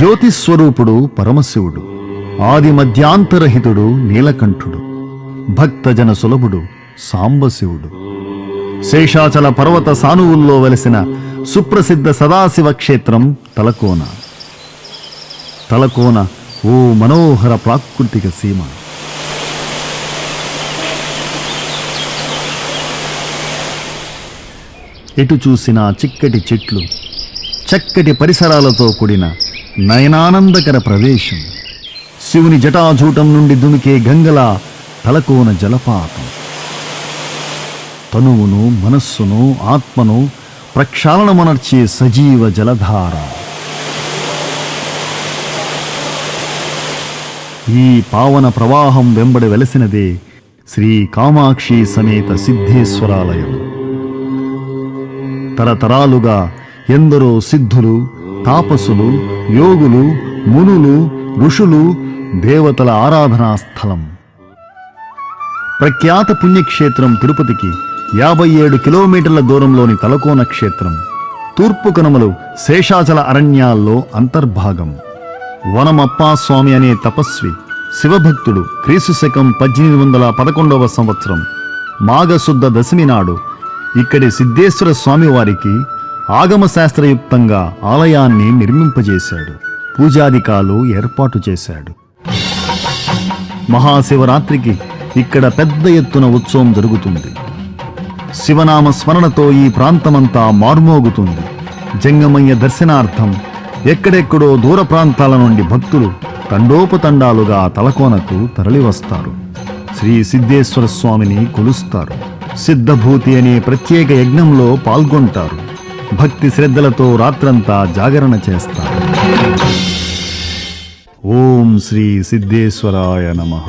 జ్యోతిస్వరూపుడు పరమశివుడు, ఆది మధ్యాంతరహితుడు నీలకంఠుడు, భక్తజన సులభుడు సాంబశివుడు. శేషాచల పర్వత సానువుల్లో వెలసిన సుప్రసిద్ధ సదాశివ క్షేత్రం తలకోన. తలకోన ఓ మనోహర ప్రాకృతిక సీమ. ఎటు చూసినా చిక్కటి చెట్లు, చక్కటి పరిసరాలతో కూడిన నయనానందకర ప్రదేశం. శివుని జటాజూటం నుండి దుమికే గంగల తలకోన జలపాతం తనువును, మనస్సును, ఆత్మను ప్రక్షాళనమనర్చే సజీవ జలధార. ఈ పావన ప్రవాహం వెంబడి వెలసినదే శ్రీ కామాక్షి సమేత సిద్ధేశ్వరాలయం. తరతరాలుగా ఎందరో సిద్ధులు, తాపసులు, యోగులు, మునులు, ఋషులు, దేవతల ఆరాధనా స్థలం. ప్రఖ్యాత పుణ్యక్షేత్రం తిరుపతికి 57 కిలోమీటర్ల దూరంలోని తలకోన క్షేత్రం తూర్పు కనుమలు శేషాచల అరణ్యాల్లో అంతర్భాగం. వనమప్పాస్వామి అనే తపస్వి శివభక్తుడు క్రీస్తుశకం 1811వ సంవత్సరం మాఘశుద్ధ దశమి నాడు ఇక్కడి సిద్ధేశ్వర స్వామివారికి ఆగమశాస్త్రయుక్తంగా ఆలయాన్ని నిర్మింపజేశాడు. పూజాధికాలు ఏర్పాటు చేశాడు. మహాశివరాత్రికి ఇక్కడ పెద్ద ఎత్తున ఉత్సవం జరుగుతుంది. శివనామ స్మరణతో ఈ ప్రాంతమంతా మార్మోగుతుంది. జంగమయ్య దర్శనార్థం ఎక్కడెక్కడో దూర ప్రాంతాల నుండి భక్తులు తండోపతండాలుగా తలకోనకు తరలివస్తారు. శ్రీ సిద్ధేశ్వర స్వామిని కొలుస్తారు. సిద్ధభూతి అనే ప్రత్యేక యజ్ఞంలో పాల్గొంటారు. భక్తి శ్రద్ధలతో రాత్రంతా జాగరణ చేస్తారు. ఓం శ్రీ సిద్ధేశ్వరాయ నమః.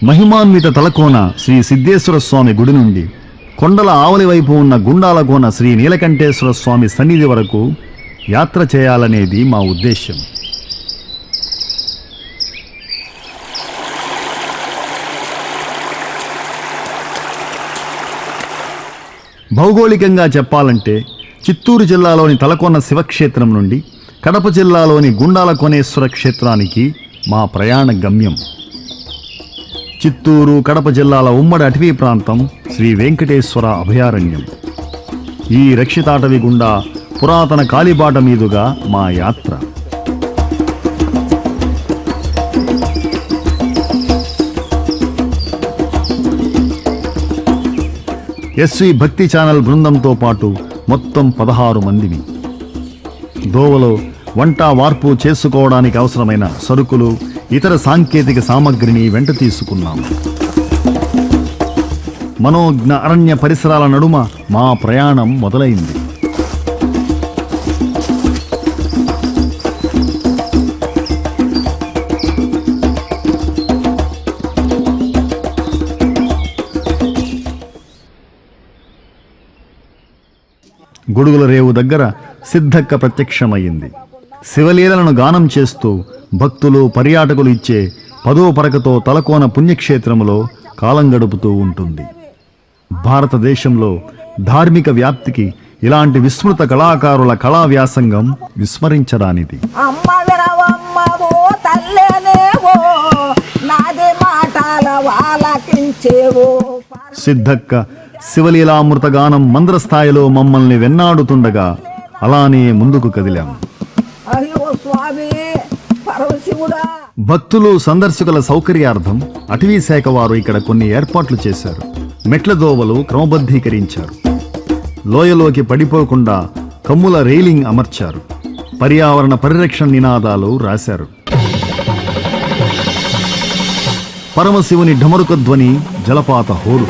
మహిమాన్విత తలకోన శ్రీ సిద్ధేశ్వర స్వామి గుడి నుండి కొండల ఆవలి వైపు ఉన్న గుండాలకోన శ్రీ నీలకంఠేశ్వర స్వామి సన్నిధి వరకు యాత్ర చేయాలనేది మా ఉద్దేశ్యం. భౌగోళికంగా చెప్పాలంటే చిత్తూరు జిల్లాలోని తలకోన శివక్షేత్రం నుండి కడప జిల్లాలోని గుండాలకోనేశ్వర క్షేత్రానికి మా ప్రయాణ గమ్యం. చిత్తూరు, కడప జిల్లాల ఉమ్మడి అటవీ ప్రాంతం శ్రీ వెంకటేశ్వర అభయారణ్యం. ఈ రక్షితాటవి గుండా పురాతన కాలిబాట మీదుగా మా యాత్ర. ఎస్వి భక్తి ఛానల్ బృందంతో పాటు మొత్తం 16 మందిని. దోవలో వంట వార్పు చేసుకోవడానికి అవసరమైన సరుకులు, ఇతర సాంకేతిక సామగ్రిని వెంట తీసుకున్నాం. మనోజ్ఞ అరణ్య పరిసరాల నడుమ మా ప్రయాణం మొదలైంది. గొడుగుల రేవు దగ్గర సిద్ధక్క ప్రత్యక్షమయ్యింది. శివలీలలను గానం చేస్తూ భక్తులు, పర్యాటకులు ఇచ్చే 10వ పరకతో తలకోన పుణ్యక్షేత్రములో కాలం గడుపుతూ ఉంటుంది. భారతదేశంలో ధార్మిక వ్యాప్తికి ఇలాంటి విస్మృత కళాకారుల కళా వ్యాసంగం విస్మరించరానిది. సిద్ధక్క శివలీలామృత గానం మంద్రస్థాయిలో మమ్మల్ని వెన్నాడుతుండగా అలానే ముందుకు కదిలాం. భక్తులు, సందర్శకుల సౌకర్యార్థం అటవీ శాఖ వారు ఇక్కడ కొన్ని ఏర్పాట్లు చేశారు. మెట్ల దోవలు క్రమబద్ధీకరించారు. లోయలోకి పడిపోకుండా కమ్ముల రైలింగ్ అమర్చారు. పర్యావరణ పరిరక్షణ నినాదాలు రాశారు. పరమశివుని ఢమరుక ధ్వని, జలపాత హోరు.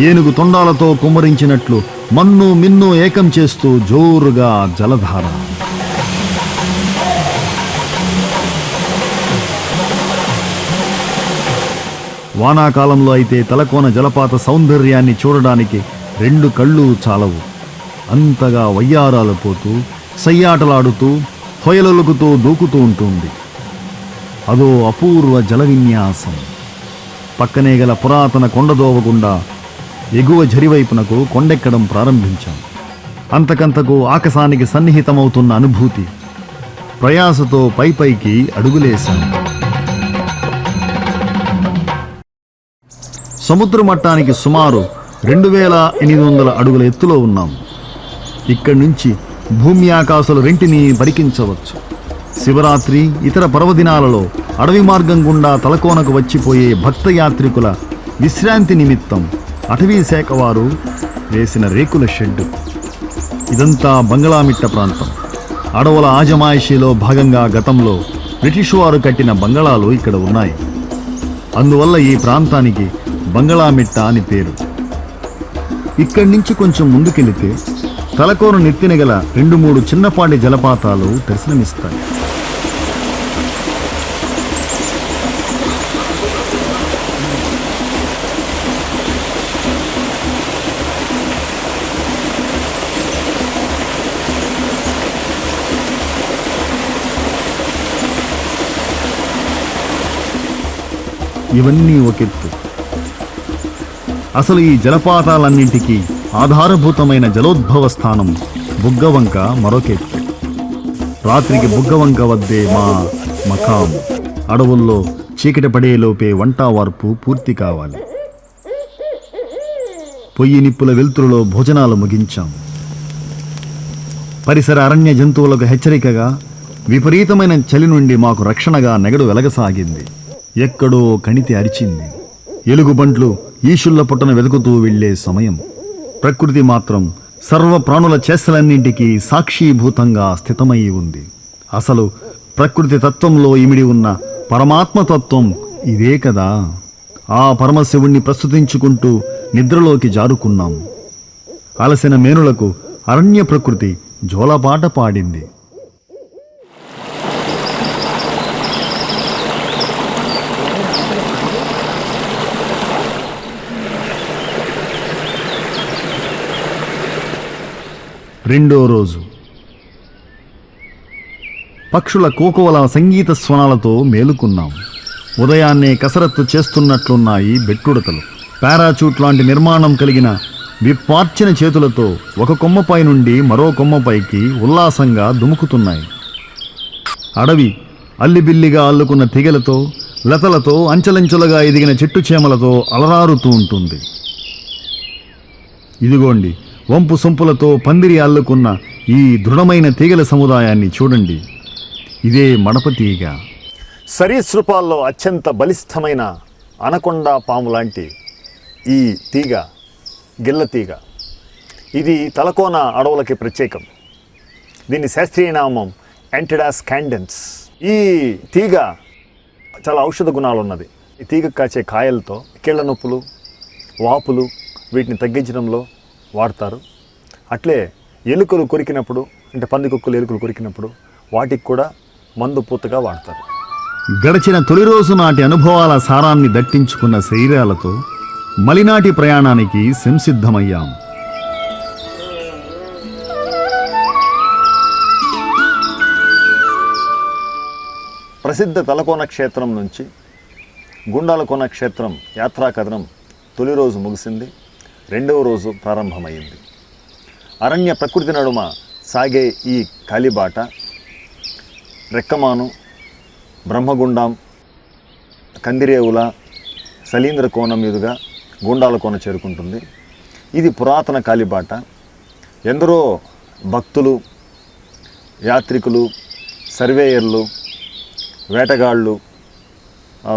ఏనుగు తొండాలతో కుమ్మరించినట్లు మన్ను మిన్ను ఏకం చేస్తూ జోరుగా జలధార. వానాకాలంలో అయితే తలకోన జలపాత సౌందర్యాన్ని చూడడానికి 2 కళ్ళు చాలవు. అంతగా వయ్యారాలు పోతూ, సయ్యాటలాడుతూ, హొయలొలుకుతూ దూకుతూ ఉంటుంది. అదో అపూర్వ జల విన్యాసం. పక్కనే గల పురాతన కొండదోవ గుండా ఎగువ జరివైపునకు కొండెక్కడం ప్రారంభించాం. అంతకంతకు ఆకాశానికి సన్నిహితమవుతున్న అనుభూతి. ప్రయాసతో పైకి అడుగులేశాం. సముద్ర మట్టానికి సుమారు 2800 అడుగుల ఎత్తులో ఉన్నాం. ఇక్కడి నుంచి భూమి ఆకాశాలు రెంటిని పరికించవచ్చు. శివరాత్రి, ఇతర పర్వదినాలలో అడవి మార్గం గుండా తలకోనకు వచ్చిపోయే భక్తయాత్రికుల విశ్రాంతి నిమిత్తం అటవీ శాఖ వారు వేసిన రేకుల షెడ్డు. ఇదంతా బంగళామిట్ట ప్రాంతం. అడవుల ఆజమాయిషీలో భాగంగా గతంలో బ్రిటిష్ వారు కట్టిన బంగళాలు ఇక్కడ ఉన్నాయి. అందువల్ల ఈ ప్రాంతానికి బంగళామిట్ట అని పేరు. ఇక్కడి నుంచి కొంచెం ముందుకెళితే తలకోన నెత్తిన గల 2-3 చిన్నపాటి జలపాతాలు దర్శనమిస్తాయి. ఇవన్నీ ఒకెత్తు. అసలు ఈ జలపాతాలన్నింటికీ ఆధారభూతమైన జలోద్భవ స్థానం బుగ్గవంక మరొకెత్తు. రాత్రికి బుగ్గవంక వద్దే మా మకాం. అడవుల్లో చీకటి పడేలోపే వంటావార్పు పూర్తి కావాలి. పొయ్యి నిప్పుల వెలుతురులో భోజనాలు ముగించాం. పరిసర అరణ్య జంతువులకు హెచ్చరికగా, విపరీతమైన చలి నుండి మాకు రక్షణగా నెగడు వెలగసాగింది. ఎక్కడో కణితి అరిచింది. ఎలుగుబంట్లు ఈశుళ్ల పుట్టన వెతుకుతూ వెళ్లే సమయం. ప్రకృతి మాత్రం సర్వ ప్రాణుల చేష్టలన్నింటికీ సాక్షీభూతంగా స్థితమై ఉంది. అసలు ప్రకృతి తత్వంలో ఇమిడి ఉన్న పరమాత్మతత్వం ఇదే కదా. ఆ పరమశివుణ్ణి ప్రస్తుతించుకుంటూ నిద్రలోకి జారుకున్నాం. అలసిన మేనులకు అరణ్య ప్రకృతి జోలపాట పాడింది. రెండో రోజు పక్షుల కోకోల సంగీత స్వనాలతో మేలుకున్నాం. ఉదయాన్నే కసరత్తు చేస్తున్నట్లున్నాయి బెట్టుడతలు. పారాచూట్ లాంటి నిర్మాణం కలిగిన విప్పార్చిన చేతులతో ఒక కొమ్మపై నుండి మరో కొమ్మపైకి ఉల్లాసంగా దుముకుతున్నాయి. అడవి అల్లిబిల్లిగా అల్లుకున్న తీగలతో, లతలతో, అంచెలంచెలుగా ఎదిగిన చెట్టు చేమలతో అలరారుతూ ఉంటుంది. ఇదిగోండి, వంపు సొంపులతో పందిరి అల్లుకున్న ఈ దృఢమైన తీగల సముదాయాన్ని చూడండి. ఇదే మడప తీగ. సరీసృపాల్లో అత్యంత బలిష్టమైన అనకొండ పాము లాంటి ఈ తీగ గిల్ల తీగ. ఇది తలకోన అడవులకి ప్రత్యేకం. దీని శాస్త్రీయ నామం యాంటిడాస్ క్యాండెన్స్. ఈ తీగ చాలా ఔషధ గుణాలు ఉన్నది. ఈ తీగ కాచే కాయలతో కీళ్ళ నొప్పులు, వాపులు వీటిని తగ్గించడంలో వాడతారు. అట్లే ఎలుకలు కొరికినప్పుడు, అంటే పందికొక్కులు ఎలుకలు కొరికినప్పుడు వాటికి కూడా మందు పూతగా వాడతారు. గడిచిన తొలి రోజు నాటి అనుభవాల సారాన్ని దట్టించుకున్న శరీరాలతో మలినాటి ప్రయాణానికి సంసిద్ధమయ్యాం. ప్రసిద్ధ తలకోన క్షేత్రం నుంచి గుండాలకోన క్షేత్రం యాత్రా కథనం తొలి రోజు ముగిసింది. రెండవ రోజు ప్రారంభమైంది. అరణ్య ప్రకృతి నడుమ సాగే ఈ కాలిబాట రెక్కమాను, బ్రహ్మగుండం, కందిరేవుల, సలీంద్ర కోన మీదుగా గుండాల కోన చేరుకుంటుంది. ఇది పురాతన కాలిబాట. ఎందరో భక్తులు, యాత్రికులు, సర్వేయర్లు, వేటగాళ్ళు,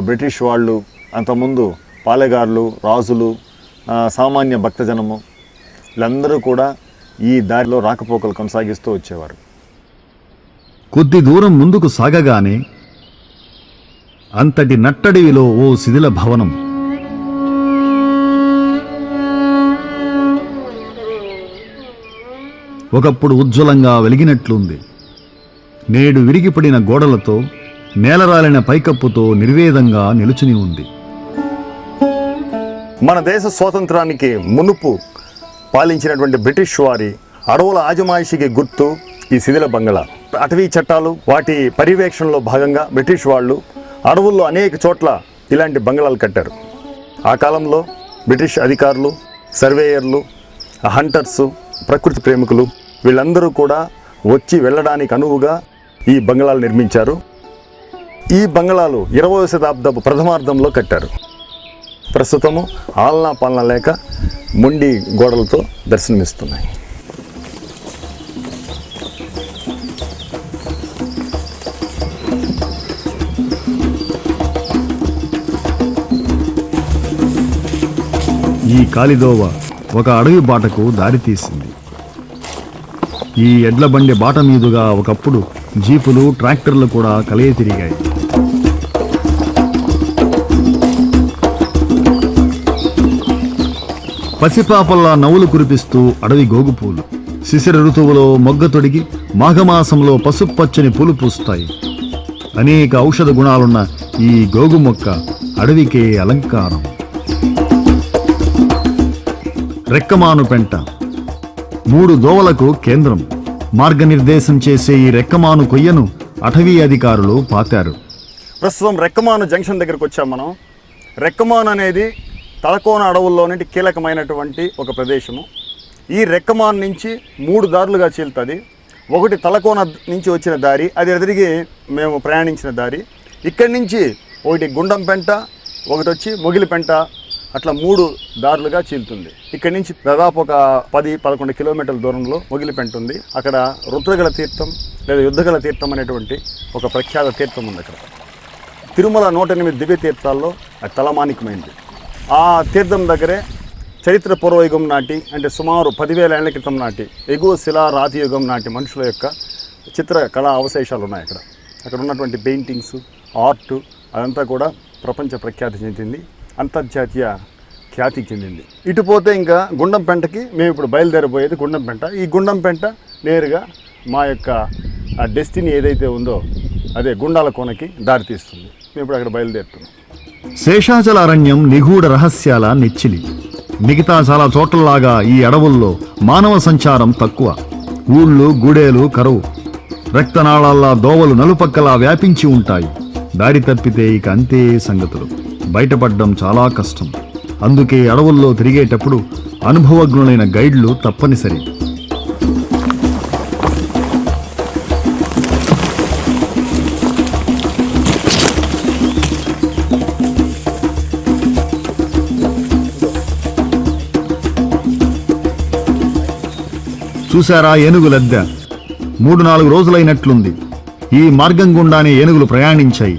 బ్రిటిష్ వాళ్ళు, అంతకుముందు పాలెగారులు, రాజులు, సామాన్య భక్తజనము వీళ్ళందరూ కూడా ఈ దారిలో రాకపోకలు కొనసాగిస్తూ వచ్చేవారు. కొద్ది దూరం ముందుకు సాగగానే అంతటి నట్టడివిలో ఓ శిథిల భవనం. ఒకప్పుడు ఉజ్వలంగా వెలిగినట్లుంది. నేడు విరిగిపడిన గోడలతో, నేలరాలిన పైకప్పుతో నిర్వేదంగా నిలుచుని ఉంది. మన దేశ స్వాతంత్రానికి మునుపు పాలించినటువంటి బ్రిటిష్ వారి అడవుల ఆజమాయిషికి గుర్తు ఈ శిథిల బంగళా. అటవీ చట్టాలు వాటి పర్యవేక్షణలో భాగంగా బ్రిటిష్ వాళ్ళు అడవుల్లో అనేక చోట్ల ఇలాంటి బంగళాలు కట్టారు. ఆ కాలంలో బ్రిటిష్ అధికారులు, సర్వేయర్లు, హంటర్సు, ప్రకృతి ప్రేమికులు వీళ్ళందరూ కూడా వచ్చి వెళ్ళడానికి అనువుగా ఈ బంగళాలు నిర్మించారు. ఈ బంగళాలు 20వ శతాబ్దపు ప్రథమార్థంలో కట్టారు. ప్రస్తుతము ఆలనా పాలన లేక మొండి గోడలతో దర్శనమిస్తున్నాయి. ఈ కాలిదోవ ఒక అడవి బాటకు దారితీసింది. ఈ ఎడ్ల బండి బాట మీదుగా ఒకప్పుడు జీపులు, ట్రాక్టర్లు కూడా కలయ తిరిగాయి. పసిపాపల్లా నవ్వులు కురిపిస్తూ అడవి గోగుపూలు. శిశిర ఋతువులో మొగ్గ తొడిగి మాఘమాసంలో పసుపచ్చని పూలు పూస్తాయి. అనేక ఔషధ గుణాలున్న ఈ గోగు మొక్క అడవికే అలంకారం. రెక్కమాను పెంట 3 దోవలకు కేంద్రం. మార్గనిర్దేశం చేసే ఈ రెక్కమాను కొయ్యను అటవీ అధికారులు పాతారు. ప్రస్తుతం రెక్కమాను జంక్షన్ దగ్గరకు వచ్చాం మనం. రెక్కమాను అనేది తలకోన అడవుల్లోని కీలకమైనటువంటి ఒక ప్రదేశము. ఈ రెక్కమాన్ నుంచి 3 దారులుగా చీలుతుంది. ఒకటి తలకోన నుంచి వచ్చిన దారి, అది ఎదురిగి మేము ప్రయాణించిన దారి. ఇక్కడి నుంచి ఒకటి గుండంపెంట, ఒకటి వచ్చి మొగిలిపెంట, అట్లా 3 దారులుగా చీలుతుంది. ఇక్కడి నుంచి దాదాపు ఒక 10-11 కిలోమీటర్ల దూరంలో మొగిలిపెంట ఉంది. అక్కడ రుద్రగల తీర్థం లేదా యుద్ధగల తీర్థం అనేటువంటి ఒక ప్రఖ్యాత తీర్థం ఉంది. అక్కడ తిరుమల 108 దివ్య తీర్థాల్లో అది తలమానికమైంది. ఆ తీర్థం దగ్గరే చరిత్ర పూర్వయుగం నాటి, అంటే సుమారు 10,000 ఏళ్ల క్రితం నాటి ఎగువ శిలా రాతి యుగం నాటి మనుషుల యొక్క చిత్ర కళా అవశేషాలు ఉన్నాయి. అక్కడ ఉన్నటువంటి పెయింటింగ్స్, ఆర్ట్ అదంతా కూడా ప్రపంచ ప్రఖ్యాతి చెందింది, అంతర్జాతీయ ఖ్యాతి చెందింది. ఇటుపోతే ఇంకా గుండంపెంటకి మేము ఇప్పుడు బయలుదేరబోయేది గుండంపెంట. ఈ గుండంపెంట నేరుగా మా యొక్క డెస్టినీ ఏదైతే ఉందో అదే గుండాల కోనకి దారితీస్తుంది. మేము ఇప్పుడు అక్కడ బయలుదేరుతున్నాం. శేషాచల అరణ్యం నిగూఢ రహస్యాల నెచ్చిలి. మిగతా చాలా చోట్లలాగా ఈ అడవుల్లో మానవ సంచారం తక్కువ. ఊళ్ళు, గూడేలు కరువు. రక్తనాళాల్లా దోవలు నలుపక్కలా వ్యాపించి ఉంటాయి. దారి తప్పితే ఇక అంతే సంగతులు. బయటపడడం చాలా కష్టం. అందుకే అడవుల్లో తిరిగేటప్పుడు అనుభవజ్ఞులైన గైడ్లు తప్పనిసరి. చూశారా ఏనుగు లద్దె? 3-4 రోజులైనట్లుంది. ఈ మార్గం గుండానే ఏనుగులు ప్రయాణించాయి.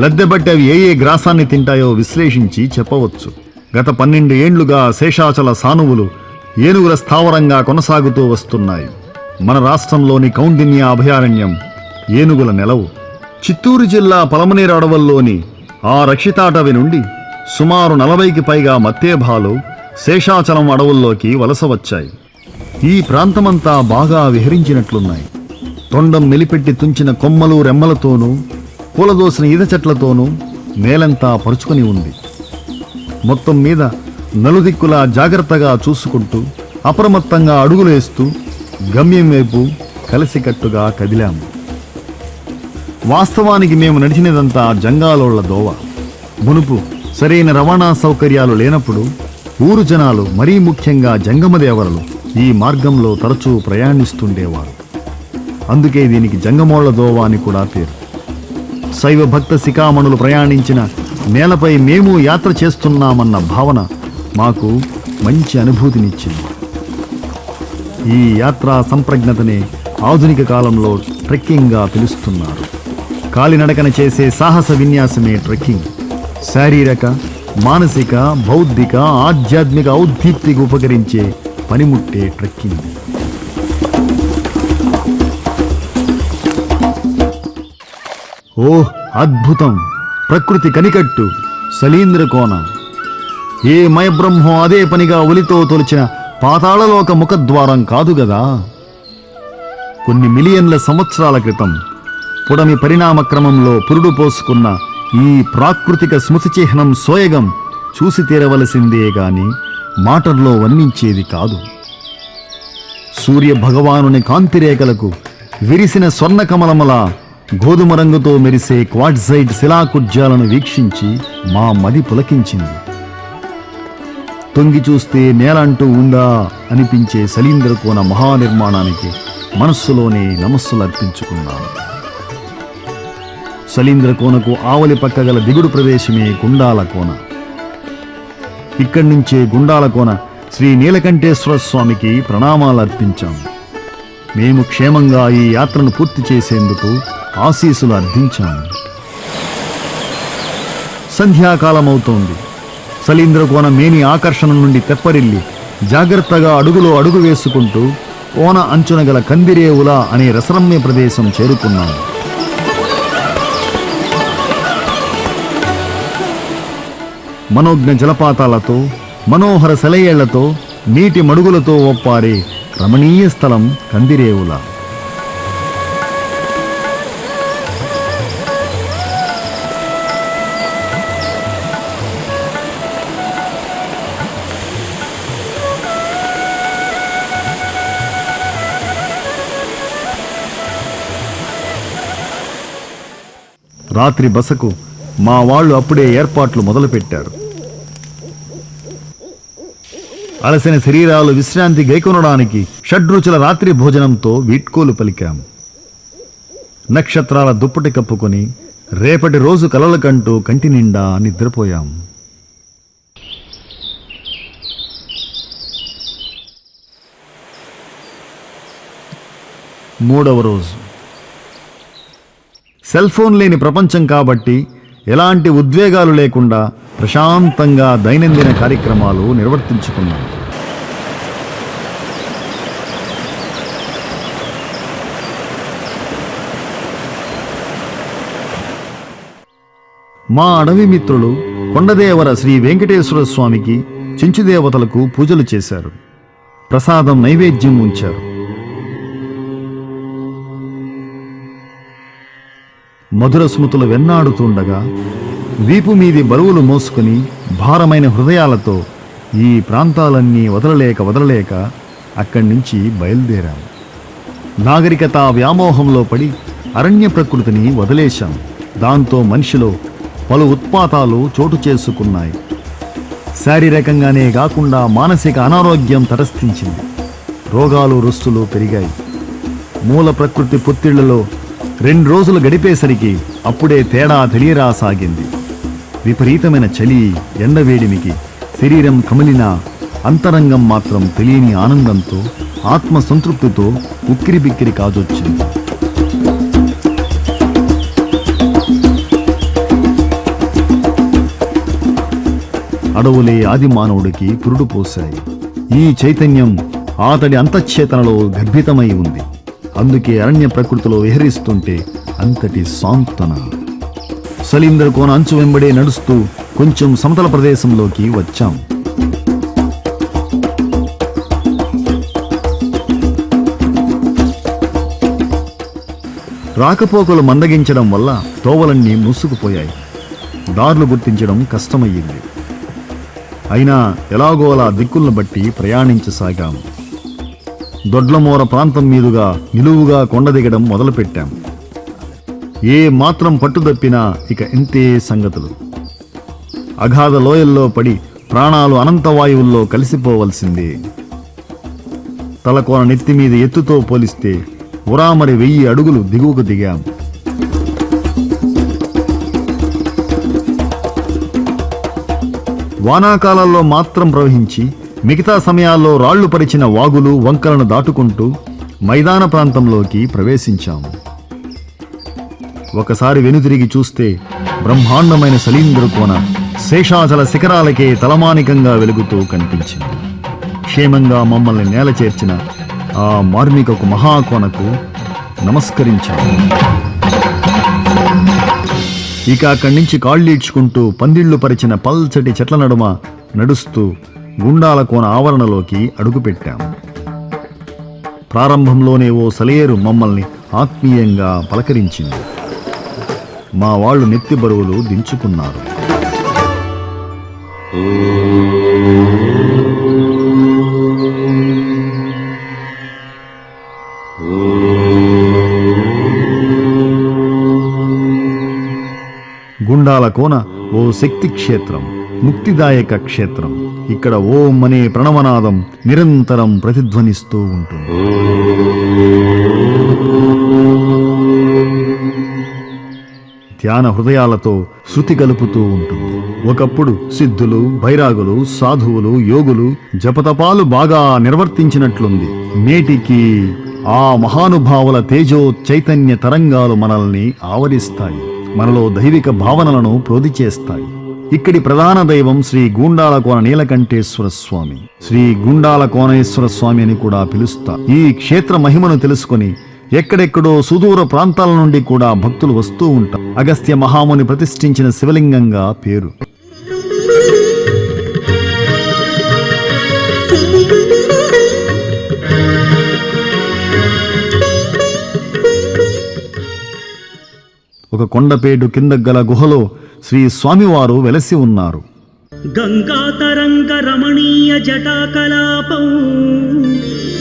లద్దె బట్టి అవి ఏ గ్రాసాన్ని తింటాయో విశ్లేషించి చెప్పవచ్చు. గత 12 ఏండ్లుగా శేషాచల సానువులు ఏనుగుల స్థావరంగా కొనసాగుతూ వస్తున్నాయి. మన రాష్ట్రంలోని కౌండిన్య అభయారణ్యం ఏనుగుల నెలవు. చిత్తూరు జిల్లా పలమనేరు అడవుల్లోని ఆ రక్షితాటవి నుండి సుమారు 40కి పైగా మత్తేభాలు శేషాచలం అడవుల్లోకి వలస వచ్చాయి. ఈ ప్రాంతమంతా బాగా విహరించినట్లున్నాయి. తొండం మెలిపెట్టి తుంచిన కొమ్మలు రెమ్మలతోనూ పూలదోసిన ఈత చెట్లతోనూ నేలంతా పరుచుకొని ఉంది. మొత్తం మీద నలుదిక్కులా జాగ్రత్తగా చూసుకుంటూ అప్రమత్తంగా అడుగులేస్తూ గమ్యం వైపు కలిసికట్టుగా కదిలాము. వాస్తవానికి మేము నడిచినదంతా జంగాలోళ్ల దోవ. మునుపు సరైన రవాణా సౌకర్యాలు లేనప్పుడు ఊరు జనాలు, మరీ ముఖ్యంగా జంగమదేవరలు ఈ మార్గంలో తరచూ ప్రయాణిస్తుండేవారు. అందుకే దీనికి జంగమోళ్ల దోవ అని కూడా పేరు. శైవ భక్త శిఖామణులు ప్రయాణించిన నేలపై మేము యాత్ర చేస్తున్నామన్న భావన మాకు మంచి అనుభూతినిచ్చింది. ఈ యాత్రా సంప్రజ్ఞతనే ఆధునిక కాలంలో ట్రెక్కింగ్గా పిలుస్తున్నారు. కాలినడకన చేసే సాహస విన్యాసమే ట్రెక్కింగ్. శారీరక, మానసిక, బౌద్ధిక, ఆధ్యాత్మిక ఔద్దీప్తికి ఉపకరించే పనిముట్టే ట్రెక్కింగ్. ఓహ్ అద్భుతం! ప్రకృతి కనికట్టు సలీంద్రకోన. ఏ మయబ్రహ్మో అదే పనిగా ఒలితో తొలిచిన పాతాళలోక ముఖద్వారం కాదు గదా. కొన్ని మిలియన్ల సంవత్సరాల క్రితం పుడమి పరిణామ క్రమంలో పురుడు పోసుకున్న ఈ ప్రాకృతిక స్మృతి చిహ్నం సోయగం చూసి తీరవలసిందే గాని మాటల్లో వర్ణించేది కాదు. సూర్య భగవానుని కాంతిరేఖలకు విరిసిన స్వర్ణకమలముల గోధుమ రంగుతో మెరిసే క్వార్ట్జైట్ శిలాకుడ్యాలను వీక్షించి మా మది పులకించింది. తొంగి చూస్తే నేలంటూ ఉందా అనిపించే సలీంద్రకోన మహానిర్మాణానికి మనస్సులోనే నమస్సులర్పించుకున్నాను. సలీంద్రకోనకు ఆవలి పక్క గల దిగుడు ప్రదేశమే గుండాలకోన. ఇక్కడి నుంచే గుండాలకోన శ్రీ నీలకంఠేశ్వర స్వామికి ప్రణామాలర్పించాం. మేము క్షేమంగా ఈ యాత్రను పూర్తి చేసేందుకు ఆశీస్సులు అర్థించాము. సంధ్యాకాలమవుతోంది. సలీంద్రకోన మేని ఆకర్షణ నుండి తెప్పరిల్లి జాగ్రత్తగా అడుగులో అడుగు వేసుకుంటూ కోన అంచున గల కందిరేవుల అనే రసరమ్య ప్రదేశం చేరుకున్నాము. మనోజ్ఞ జలపాతాలతో, మనోహర సెలయేళ్లతో, నీటి మడుగులతో ఒప్పారే రమణీయ స్థలం కందిరేవుల. రాత్రి బసకు మా వాళ్ళు అప్పుడే ఏర్పాట్లు మొదలుపెట్టారు. అలసిన శరీరాలు విశ్రాంతి గైకొనడానికి షడ్రుచుల రాత్రి భోజనంతో వీడ్కోలు పలికాం. నక్షత్రాల దుప్పటి కప్పుకొని రేపటి రోజు కలలు కంటూ కంటి నిండా నిద్రపోయాం. మూడవ రోజు. సెల్ ఫోన్ లేని ప్రపంచం కాబట్టి ఎలాంటి ఉద్వేగాలు లేకుండా ప్రశాంతంగా దైనందిన కార్యక్రమాలు నిర్వర్తించుకున్నాం. మా అడవి మిత్రులు కొండదేవర శ్రీ వెంకటేశ్వర స్వామికి, చెంచుదేవతలకు పూజలు చేశారు. ప్రసాదం నైవేద్యం ఉంచారు. మధుర స్మృతులు వెన్నాడుతుండగా వీపు మీది బరువులు మోసుకుని భారమైన హృదయాలతో ఈ ప్రాంతాలన్నీ వదలలేక అక్కడి నుంచి బయలుదేరాం. నాగరికత వ్యామోహంలో పడి అరణ్య ప్రకృతిని వదిలేశాం. దాంతో మనిషిలో పలు ఉత్పాతాలు చోటు చేసుకున్నాయి. శారీరకంగానే కాకుండా మానసిక అనారోగ్యం తటస్థించింది. రోగాలు రుస్తులు పెరిగాయి. మూల ప్రకృతి పొత్తిళ్లలో 2 రోజులు గడిపేసరికి అప్పుడే తేడా తెలియరాసాగింది. విపరీతమైన చలి, ఎండవేడిమికి శరీరం కమిలినా అంతరంగం మాత్రం తెలియని ఆనందంతో ఆత్మ సంతృప్తితో ఉక్కిరిబిక్కిరి కాజొచ్చింది. అడవులే ఆది మానవుడికి పురుడు పోశాయి. ఈ చైతన్యం అతడి అంతఃచేతనలో గర్భితమై ఉంది. అందుకే అరణ్య ప్రకృతిలో విహరిస్తుంటే అంతటి సాంత్వన. సలీంద్ర కోన అంచు వెంబడే నడుస్తూ కొంచెం సమతల ప్రదేశంలోకి వచ్చాం. రాకపోకలు మందగించడం వల్ల తోవలన్నీ మూసుకుపోయాయి. దారులు గుర్తించడం కష్టమయ్యింది. అయినా ఎలాగోలా దిక్కులను బట్టి ప్రయాణించసాగాం. దొడ్లమూర ప్రాంతం మీదుగా నిలువుగా కొండ దిగడం మొదలుపెట్టాం. ఏ మాత్రం పట్టుదప్పినా ఇక ఇంతే సంగతులు. అగాధ లోయల్లో పడి ప్రాణాలు అనంతవాయువుల్లో కలిసిపోవలసిందే. తలకోన నెత్తిమీద ఎత్తుతో పోలిస్తే ఉరామరి 1000 అడుగులు దిగువకు దిగాం. వానాకాలాల్లో మాత్రం ప్రవహించి మిగతా సమయాల్లో రాళ్లు పరిచిన వాగులు వంకలను దాటుకుంటూ మైదాన ప్రాంతంలోకి ప్రవేశించాము. ఒకసారి వెనుతిరిగి చూస్తే బ్రహ్మాండమైన సలీంద్ర కోన శేషాచల శిఖరాలకే తలమానికంగా వెలుగుతూ కనిపించింది. క్షేమంగా మమ్మల్ని నేల చేర్చిన ఆ మార్మికకు మహాకోనకు నమస్కరించాము. ఇక అక్కడి నుంచి కాళ్ళీడ్చుకుంటూ పందిళ్లు పరిచిన పల్చటి చెట్ల నడుమ నడుస్తూ గుండాల కోన ఆవరణలోకి అడుగుపెట్టాం. ప్రారంభంలోనే ఓ సలేరు మమ్మల్ని ఆత్మీయంగా పలకరించింది. మా వాళ్ళు నెత్తి బరువులు దించుకున్నారు. గుండాల కోన ఓ శక్తి క్షేత్రం, ముక్తిదాయక క్షేత్రం. ఇక్కడ ఓం అనే ప్రణవనాదం నిరంతరం ప్రతిధ్వనిస్తూ ఉంటుంది. ధ్యాన హృదయాలతో శృతి కలుపుతూ ఉంటుంది. ఒకప్పుడు సిద్ధులు, బైరాగులు, సాధువులు, యోగులు జపతపాలు బాగా నిర్వర్తించినట్లుంది. నేటికి ఆ మహానుభావుల తేజో చైతన్య తరంగాలు మనల్ని ఆవరిస్తాయి, మనలో దైవిక భావనలను ప్రోది చేస్తాయి. ఇక్కడి ప్రధాన దైవం శ్రీ గుండాల కోన నీలకంఠేశ్వర స్వామి, శ్రీ గుండాల కోనేశ్వర స్వామి అని కూడా పిలుస్తారు. ఈ క్షేత్ర మహిమను తెలుసుకొని ఎక్కడెక్కడో సుదూర ప్రాంతాల నుండి కూడా భక్తులు వస్తూ ఉంటారు. అగస్త్య మహాముని ప్రతిష్ఠించిన శివలింగంగా పేరు. ఒక కొండపేటు కింద గల గుహలో శ్రీ స్వామివారు వెలసి ఉన్నారు. గంగాతరంగ రమణీయ జటాకలాపం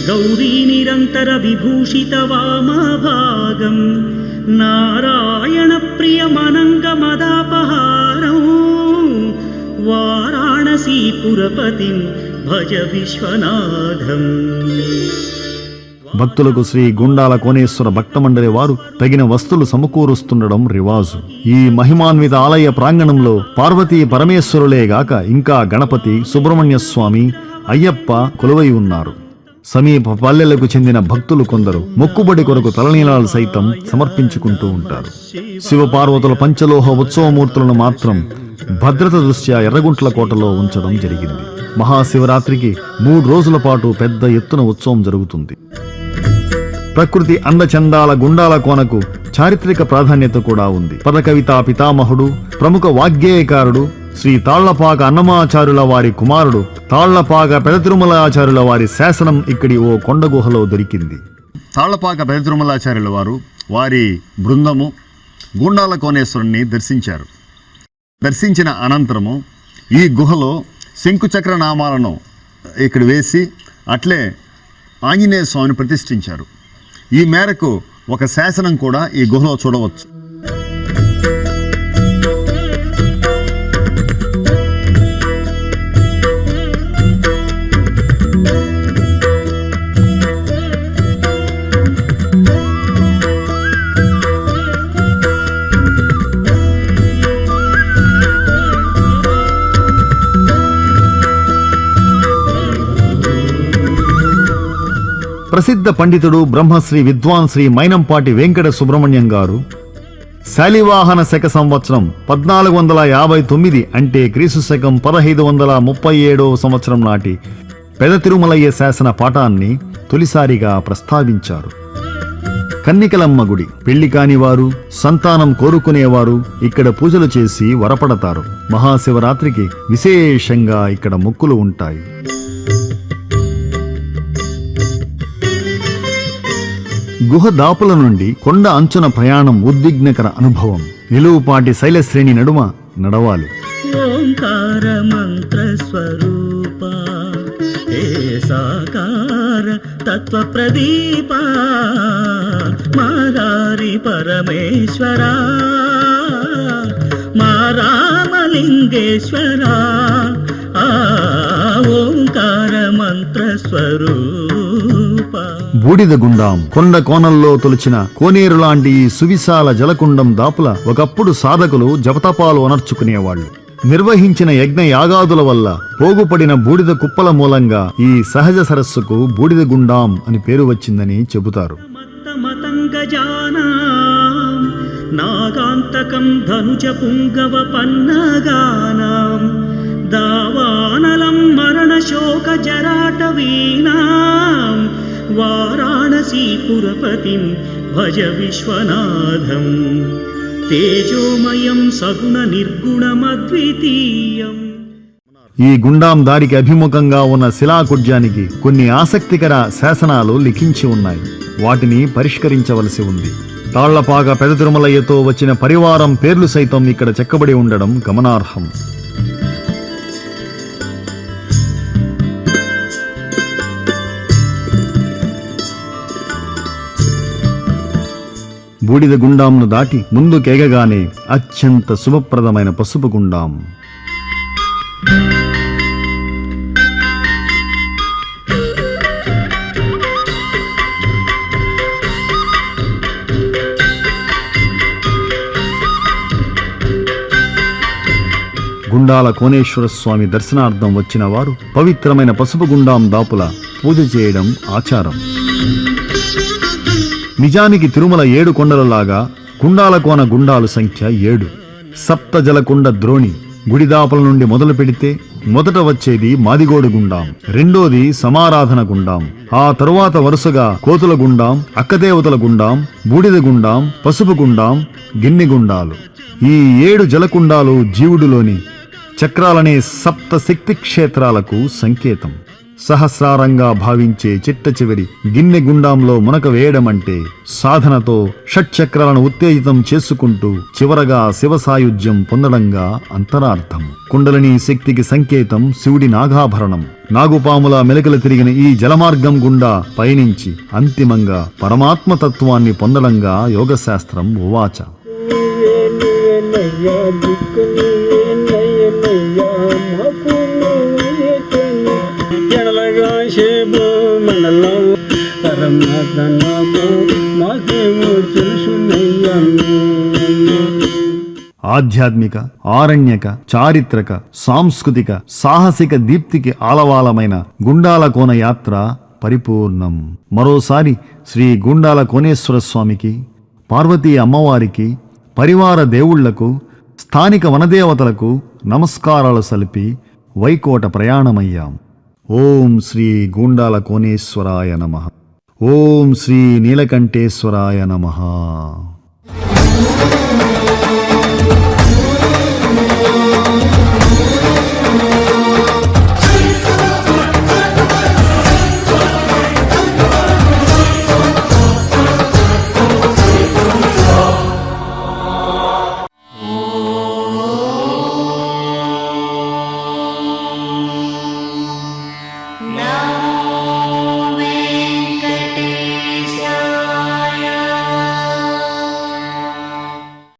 గౌరీ నిరంతర విభూషిత వామభాగం నారాయణ ప్రియమనంగ మదాపహారం వారాణసీపురపతిం భజ విశ్వనాథం. భక్తులకు శ్రీ గుండాల కోనేశ్వర భక్తమండలి వారు తగిన వస్తువులు సమకూరుస్తుండడం రివాజు. ఈ మహిమాన్విత ఆలయ ప్రాంగణంలో పార్వతీ పరమేశ్వరులేగాక ఇంకా గణపతి, సుబ్రహ్మణ్య స్వామి, అయ్యప్ప కొలువై ఉన్నారు. సమీప పల్లెలకు చెందిన భక్తులు కొందరు మొక్కుబడి కొరకు తలనీలాలు సైతం సమర్పించుకుంటూ ఉంటారు. శివపార్వతుల పంచలోహ ఉత్సవమూర్తులను మాత్రం భద్రత దృష్ట్యా ఎర్రగుంట్ల కోటలో ఉంచడం జరిగింది. మహాశివరాత్రికి 3 రోజుల పాటు పెద్ద ఎత్తున ఉత్సవం జరుగుతుంది. ప్రకృతి అందచందాల గుండాల కోనకు చారిత్రక ప్రాధాన్యత కూడా ఉంది. పదకవితా పితామహుడు, ప్రముఖ వాగ్గేయకారుడు శ్రీ తాళ్లపాక అన్నమాచారుల వారి కుమారుడు తాళ్లపాక పెదతిరుమలాచార్యుల వారి శాసనం ఇక్కడి ఓ కొండ గుహలో దొరికింది. తాళ్లపాక పెదతిరుమలాచార్యుల వారు వారి బృందము గుండాల కోనేశ్వరుణ్ణి దర్శించారు. దర్శించిన అనంతరము ఈ గుహలో శంకుచక్ర నామాలను ఇక్కడ వేసి అట్లే ఆంజనేయ స్వామిని ప్రతిష్ఠించారు. ఈ మేరకు ఒక శాసనం కూడా ఈ గుహలో చూడవచ్చు. ప్రసిద్ధ పండితుడు బ్రహ్మశ్రీ విద్వాన్ శ్రీ మైనంపాటి వెంకట సుబ్రహ్మణ్యం గారు శాలివాహన శక సంవత్సరం 1459 అంటే క్రీస్తు శకం 1537 సంవత్సరం నాటి పెద తిరుమలయ్య శాసన పాఠాన్ని తొలిసారిగా ప్రస్తావించారు. కన్నికలమ్మ గుడి. పెళ్లి కానివారు, సంతానం కోరుకునేవారు ఇక్కడ పూజలు చేసి వరపడతారు. మహాశివరాత్రికి విశేషంగా ఇక్కడ మొక్కులు ఉంటాయి. గుహ దాపుల నుండి కొండ అంచున ప్రయాణం ఉద్విగ్నకర అనుభవం. నిలువుపాటి శైలశ్రేణి నడుమ నడవాలి. ఓంకార మంత్ర స్వరూప హే సాకార తత్వ ప్రదీప మాదారి పరమేశ్వర మా రామలింగేశ్వర ఓంకార మంత్ర స్వరూప. బూడిద గుండాం. కొండ కోణంలో తొలిచిన కోనేరు లాంటి ఈ సువిశాల జలకుండం దాపుల ఒకప్పుడు సాధకులు జపతపాలు అనర్చుకునేవాళ్లు. నిర్వహించిన యజ్ఞ యాగాదుల వల్ల పోగుపడిన బూడిద కుప్పల మూలంగా ఈ సహజ సరస్సుకు బూడిద గుండాం అని పేరు వచ్చిందని చెబుతారు. నాగాంతకం ధనుజ పుంగవ పన్నగానాం దావానలం మరణ శోక జరాటవీనాం వారాణసీపురపతిం భజ విశ్వనాథం తేజోమయం సగుణ నిర్గుణమద్వితీయం. ఈ గుండాం దారికి అభిముఖంగా ఉన్న శిలాకుడ్యానికి కొన్ని ఆసక్తికర శాసనాలు లిఖించి ఉన్నాయి. వాటిని పరిష్కరించవలసి ఉంది. తాళ్లపాక పెద తిరుమలయ్యతో వచ్చిన పరివారం పేర్లు సైతం ఇక్కడ చెక్కబడి ఉండడం గమనార్హం. బూడిద గుండాంను దాటి ముందుకేగగానే అత్యంత శుభప్రదమైన పసుపు గుండాం. గుండాల కోనేశ్వర స్వామి దర్శనార్థం వచ్చిన వారు పవిత్రమైన పసుపు గుండాం దాపుల పూజ చేయడం ఆచారం. నిజానికి తిరుమల 7 కొండలలాగా గుండాల కోన గుండాలు సంఖ్య 7. సప్తజలకుండ ద్రోణి. గుడిదాపల నుండి మొదలు పెడితే మొదట వచ్చేది మాదిగోడు గుండాం, రెండోది సమారాధన గుండాం, ఆ తరువాత వరుసగా కోతుల గుండాం, అక్కదేవతల గుండాం, బూడిద గుండాం, పసుపు గుండాం, గిన్నె గుండాలు. ఈ 7 జలకుండాలు జీవుడిలోని చక్రాలనే సప్త శక్తి క్షేత్రాలకు సంకేతం. సహస్రారంగా భావించే చిట్ట చివరి గిన్నె గుండాంలో మునక వేయడమంటే సాధనతో షట్చక్రాలను ఉత్తేజితం చేసుకుంటూ చివరగా శివ సాయుధ్యం పొందడంగా అంతరార్థం. కుండలిని శక్తికి సంకేతం శివుడి నాగాభరణం. నాగుపాముల మెలకలు తిరిగిన ఈ జలమార్గం గుండా పయనించి అంతిమంగా పరమాత్మతత్వాన్ని పొందడంగా యోగశాస్త్రం ఉవాచ. ఆధ్యాత్మిక, ఆరణ్యక, చారిత్రక, సాంస్కృతిక, సాహసిక దీప్తికి ఆలవాలమైన గుండాల కోన యాత్ర పరిపూర్ణం. మరోసారి శ్రీ గుండాల కోనేశ్వర స్వామికి, పార్వతీ అమ్మవారికి, పరివార దేవుళ్లకు, స్థానిక వనదేవతలకు నమస్కారాలు సలిపి వైకోట ప్రయాణమయ్యాం. ఓం శ్రీ గుండాల కోనేశ్వరాయ నమః. ఓం శ్రీ నీలకంఠేశ్వరాయ నమః.